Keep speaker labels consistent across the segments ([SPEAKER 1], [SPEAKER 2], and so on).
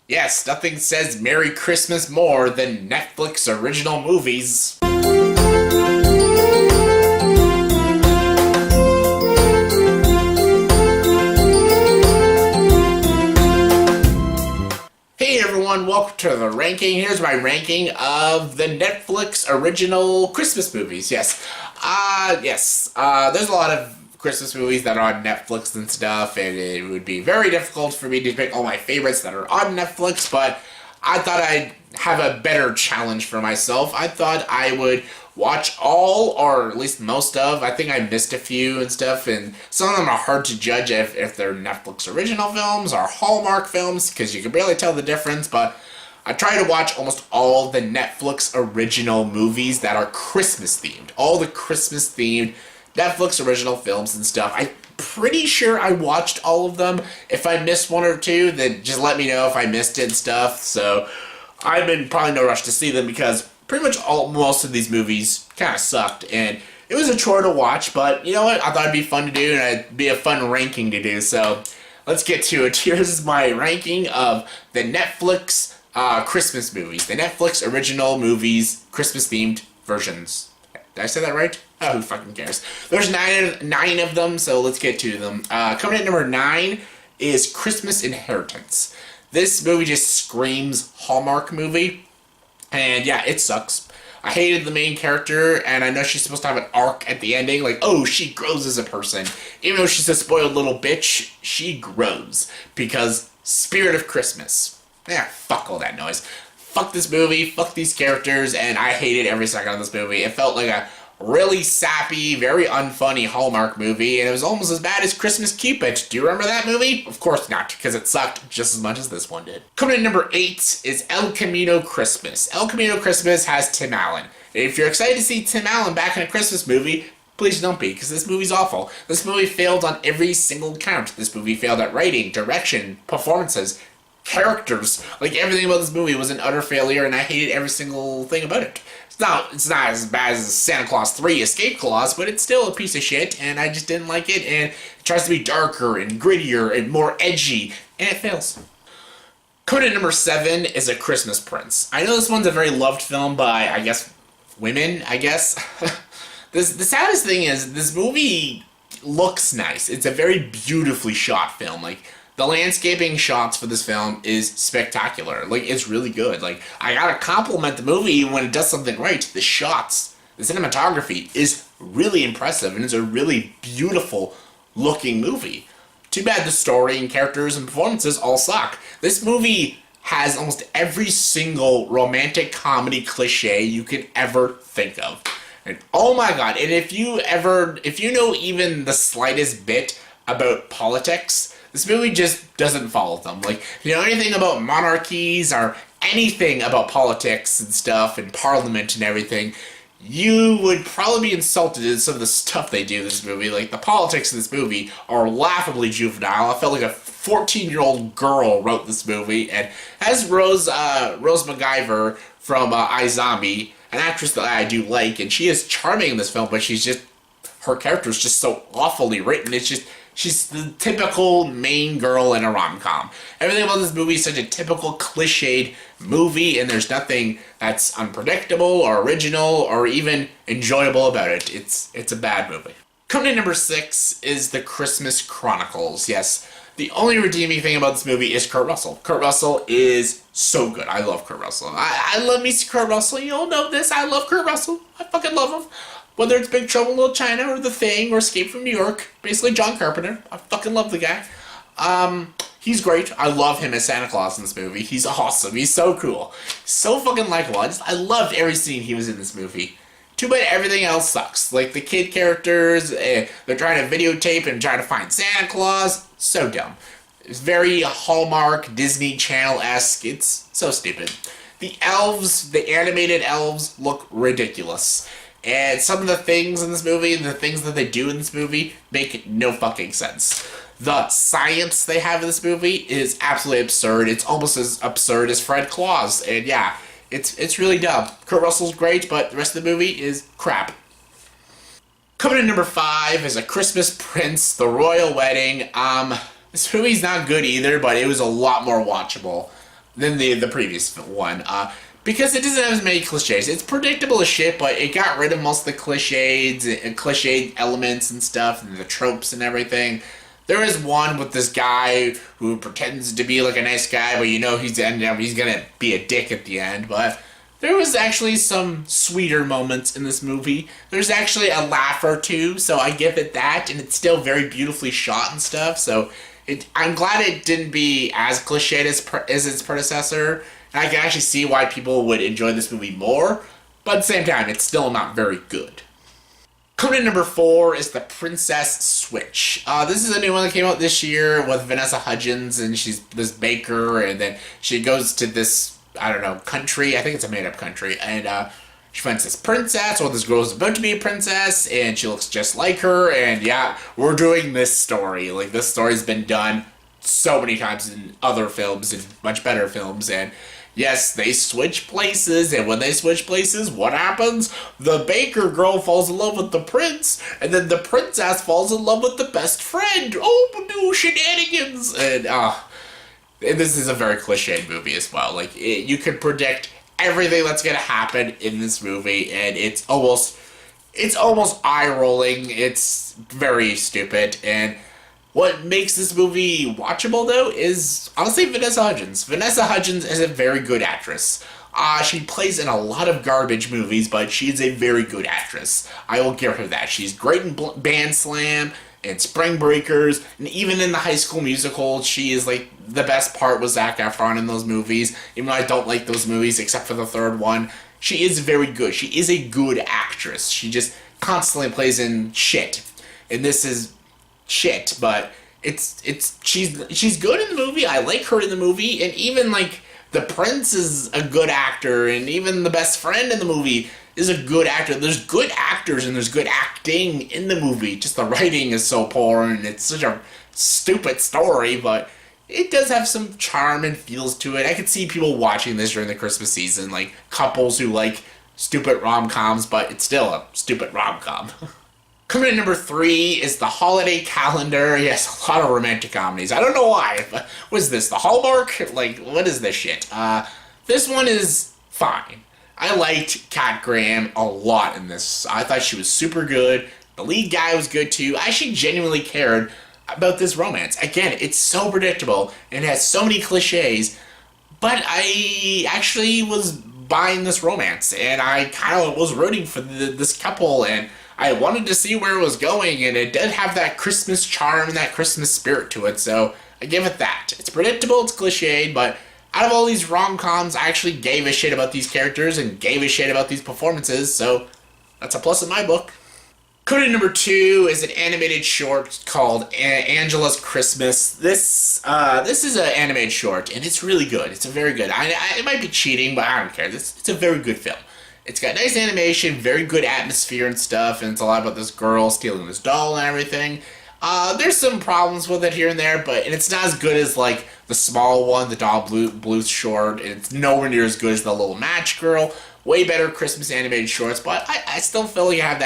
[SPEAKER 1] Yes, nothing says Merry Christmas more than Netflix original movies. Hey everyone, welcome to the ranking. Here's my ranking of the Netflix original Christmas movies. There's a lot of Christmas movies that are on Netflix and stuff, and it would be very difficult for me to pick all my favorites that are on Netflix, but I thought I'd have a better challenge for myself. I thought I would watch all, or at least most of. I think I missed a few and stuff, and some of them are hard to judge if they're Netflix original films or Hallmark films, because you can barely tell the difference, but I try to watch almost all the Netflix original movies that are Christmas themed. All the Christmas themed Netflix original films and stuff. I'm pretty sure I watched all of them. If I missed one or two, then just let me know if I missed it and stuff. So I'm in probably no rush to see them because pretty much most of these movies kind of sucked, and it was a chore to watch, but you know what? I thought it'd be fun to do, and it'd be a fun ranking to do, so let's get to it. Here's my ranking of the Netflix Christmas movies. The Netflix original movies, Christmas-themed versions. Did I say that right? Oh, who fucking cares? There's nine of them, so let's get to them. Coming at number 9 is Christmas Inheritance. This movie just screams Hallmark movie. And yeah, it sucks. I hated the main character, and I know she's supposed to have an arc at the ending, like, oh, she grows as a person. Even though she's a spoiled little bitch, she grows. Because Spirit of Christmas. Yeah, fuck all that noise. Fuck this movie, fuck these characters, and I hated every second of this movie. It felt like a really sappy, very unfunny Hallmark movie, and it was almost as bad as Christmas Cupid. Do you remember that movie? Of course not, because it sucked just as much as this one did. Coming in number 8 is El Camino Christmas. El Camino Christmas has Tim Allen. If you're excited to see Tim Allen back in a Christmas movie, please don't be, because this movie's awful. This movie failed on every single count. This movie failed at writing, direction, performances, characters. Like, everything about this movie was an utter failure, and I hated every single thing about it. It's not as bad as Santa Claus 3 Escape Clause, but it's still a piece of shit, and I just didn't like it, and it tries to be darker and grittier and more edgy, and it fails. Coming at number 7 is A Christmas Prince. I know this one's a very loved film by, I guess, women, I guess. The saddest thing is, this movie looks nice. It's a very beautifully shot film. Like, the landscaping shots for this film is spectacular. Like, it's really good. Like, I gotta compliment the movie when it does something right. The shots, the cinematography is really impressive, and it's a really beautiful looking movie. Too bad the story and characters and performances all suck. This movie has almost every single romantic comedy cliche you could ever think of. And oh my god, and if you know even the slightest bit about politics, this movie just doesn't follow them. Like, if you know anything about monarchies or anything about politics and stuff and parliament and everything, you would probably be insulted at some of the stuff they do in this movie. Like, the politics in this movie are laughably juvenile. I felt like a 14-year-old girl wrote this movie, and as Rose McIver from iZombie, an actress that I do like, and she is charming in this film, but her character is just so awfully written. She's the typical main girl in a rom-com. Everything about this movie is such a typical cliched movie, and there's nothing that's unpredictable or original or even enjoyable about it. It's a bad movie. Coming in number 6 is The Christmas Chronicles. Yes, the only redeeming thing about this movie is Kurt Russell. Kurt Russell is so good. I love Kurt Russell. I love me some Kurt Russell. You all know this. I love Kurt Russell. I fucking love him. Whether it's Big Trouble in Little China or The Thing or Escape from New York, basically John Carpenter. I fucking love the guy. He's great. I love him as Santa Claus in this movie. He's awesome. He's so cool. So fucking likable. I loved every scene he was in this movie. Too bad everything else sucks. Like, the kid characters, they're trying to videotape and trying to find Santa Claus. So dumb. It's very Hallmark, Disney Channel-esque. It's so stupid. The elves, the animated elves, look ridiculous. And some of the things in this movie, the things that they do in this movie, make no fucking sense. The science they have in this movie is absolutely absurd. It's almost as absurd as Fred Claus. And yeah, it's really dumb. Kurt Russell's great, but the rest of the movie is crap. Coming in number 5 is A Christmas Prince, The Royal Wedding. This movie's not good either, but it was a lot more watchable. than the previous one. Because it doesn't have as many cliches. It's predictable as shit, but it got rid of most of the cliches and cliche elements and stuff, and the tropes and everything. There is one with this guy who pretends to be like a nice guy, but you know he's gonna be a dick at the end. But there was actually some sweeter moments in this movie. There's actually a laugh or two, so I give it that, and it's still very beautifully shot and stuff. So I'm glad it didn't be as cliched as its predecessor. And I can actually see why people would enjoy this movie more, but at the same time, it's still not very good. Coming in number 4 is The Princess Switch. This is a new one that came out this year with Vanessa Hudgens, and she's this baker, and then she goes to this, I don't know, country. I think it's a made-up country, and she finds this princess, or this girl's about to be a princess, and she looks just like her, and yeah, we're doing this story. Like, this story's been done so many times in other films, and much better films, and yes, they switch places, and when they switch places, what happens? The baker girl falls in love with the prince, and then the princess falls in love with the best friend. Oh, no shenanigans! And this is a very cliched movie as well. Like, you can predict everything that's gonna happen in this movie, and it's almost eye-rolling. It's very stupid, and what makes this movie watchable, though, is honestly Vanessa Hudgens. Vanessa Hudgens is a very good actress. She plays in a lot of garbage movies, but she is a very good actress. I will give her that. She's great in Band Slam and Spring Breakers, and even in the High School Musical, she is like the best part was Zac Efron in those movies. Even though I don't like those movies, except for the third one, she is very good. She is a good actress. She just constantly plays in shit, and this is shit, but she's good in the movie. I like her in the movie, and even like the prince is a good actor, and even the best friend in the movie is a good actor. There's good actors and there's good acting in the movie. Just the writing is so poor, and it's such a stupid story, but it does have some charm and feels to it. I could see people watching this during the Christmas season, like couples who like stupid rom-coms, but it's still a stupid rom-com. Coming in number 3 is The Holiday Calendar. Yes, a lot of romantic comedies. I don't know why, but what is this, the Hallmark? Like, what is this shit? This one is fine. I liked Kat Graham a lot in this. I thought she was super good. The lead guy was good too. I actually genuinely cared about this romance. Again, it's so predictable and it has so many cliches, but I actually was buying this romance, and I kind of was rooting for this couple, and I wanted to see where it was going, and it did have that Christmas charm and that Christmas spirit to it, so I give it that. It's predictable, it's cliched, but out of all these rom-coms, I actually gave a shit about these characters and gave a shit about these performances, so that's a plus in my book. Code number 2 is an animated short called Angelos Christmas. This is an animated short, and it's really good. It's a very good. It might be cheating, but I don't care. It's a very good film. It's got nice animation, very good atmosphere and stuff, and it's a lot about this girl stealing this doll and everything. There's some problems with it here and there, but it's not as good as like the small one, the Doll Blues short, and it's nowhere near as good as the Little Match Girl. Way better Christmas animated shorts, but I still feel like you have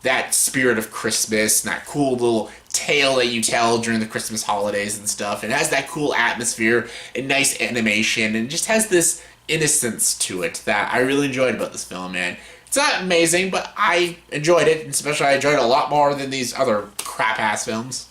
[SPEAKER 1] that spirit of Christmas and that cool little tale that you tell during the Christmas holidays and stuff. It has that cool atmosphere and nice animation, and it just has this innocence to it that I really enjoyed about this film, man. It's not amazing, but I enjoyed it, and especially I enjoyed it a lot more than these other crap-ass films.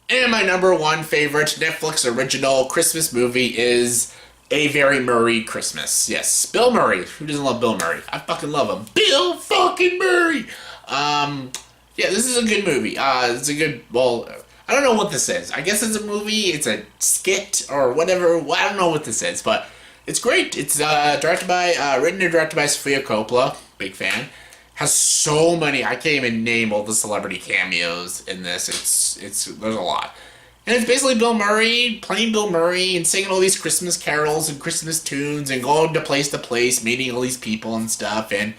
[SPEAKER 1] And my number 1 favorite Netflix original Christmas movie is A Very Murray Christmas. Yes, Bill Murray. Who doesn't love Bill Murray? I fucking love him. Bill fucking Murray! Yeah, this is a good movie. It's a good, well, I don't know what this is. I guess it's a movie, it's a skit, or whatever. I don't know what this is, but it's great. It's written and directed by Sofia Coppola. Big fan. Has so many, I can't even name all the celebrity cameos in this. There's a lot. And it's basically Bill Murray, playing Bill Murray, and singing all these Christmas carols and Christmas tunes, and going to place, meeting all these people and stuff, and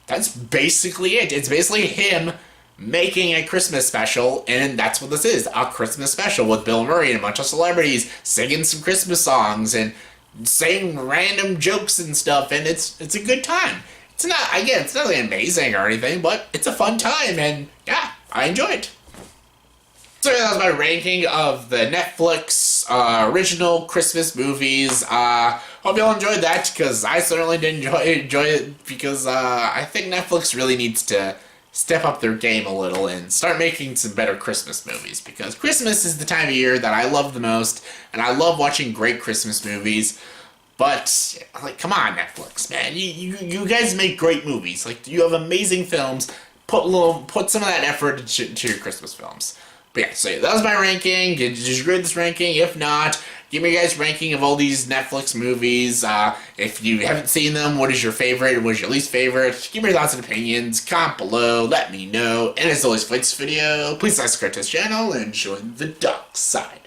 [SPEAKER 1] that's basically it. It's basically him making a Christmas special, and that's what this is, a Christmas special with Bill Murray and a bunch of celebrities singing some Christmas songs and saying random jokes and stuff, and it's a good time. It's nothing amazing or anything, but it's a fun time, and yeah, I enjoy it. So that was my ranking of the Netflix original Christmas movies. Hope y'all enjoyed that, because I certainly did enjoy it, because I think Netflix really needs to step up their game a little and start making some better Christmas movies, because Christmas is the time of year that I love the most, and I love watching great Christmas movies. But, like, come on, Netflix, man. You guys make great movies. Like, you have amazing films. Put some of that effort into your Christmas films. But yeah, so that was my ranking. Did you agree with this ranking? If not, give me your guys' ranking of all these Netflix movies. If you haven't seen them, what is your favorite? What is your least favorite? Give me your thoughts and opinions. Comment below. Let me know. And as always, for this video, please subscribe to this channel and join the dark side.